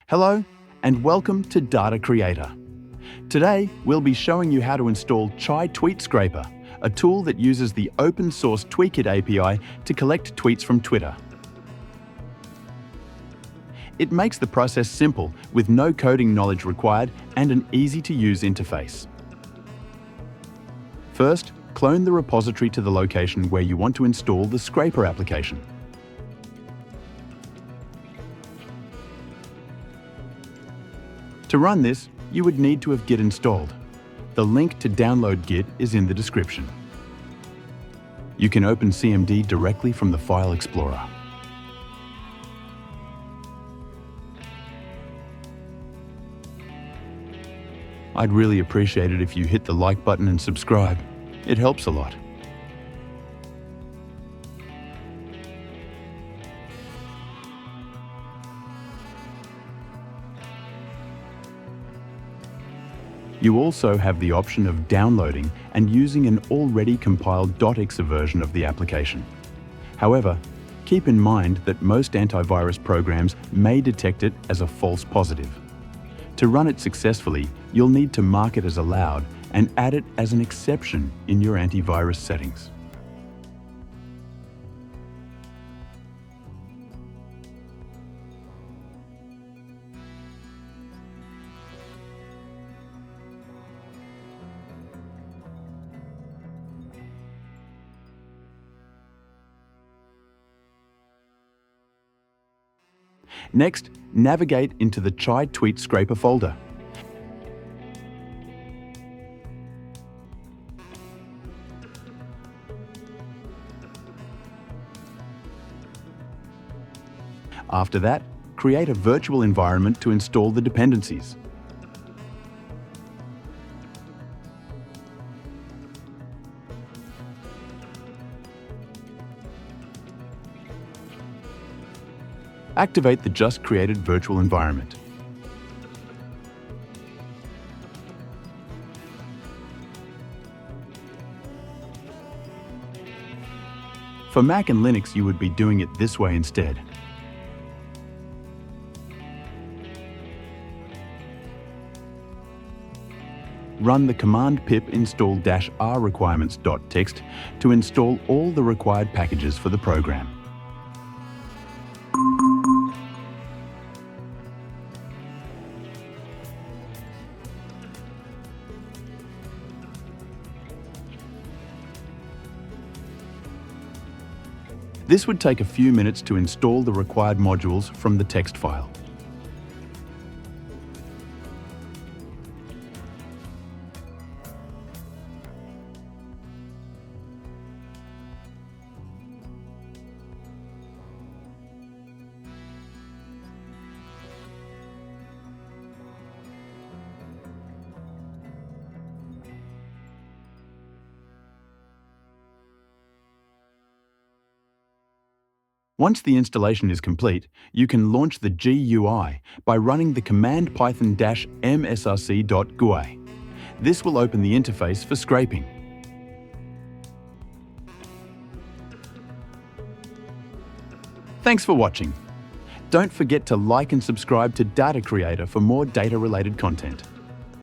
Hello and welcome to Data Creator. Today, we'll be showing you how to install Chai Tweet Scraper, a tool that uses the open source Tweakit API to collect tweets from Twitter. It makes the process simple with no coding knowledge required and an easy-to-use interface. First, clone the repository to the location where you want to install the Scraper application. To run this, you would need to have Git installed. The link to download Git is in the description. You can open CMD directly from the File Explorer. I'd really appreciate it if you hit the like button and subscribe. It helps a lot. You also have the option of downloading and using an already compiled .exe version of the application. However, keep in mind that most antivirus programs may detect it as a false positive. To run it successfully, you'll need to mark it as allowed and add it as an exception in your antivirus settings. Next, navigate into the Chai Tweet Scraper folder. After that, create a virtual environment to install the dependencies. Activate the just created virtual environment. For Mac and Linux, you would be doing it this way instead. Run the command pip install -r requirements.txt to install all the required packages for the program. This would take a few minutes to install the required modules from the text file. Once the installation is complete, you can launch the GUI by running the command python-msrc.gui. This will open the interface for scraping. Thanks for watching. Don't forget to like and subscribe to Data Creator for more data-related content.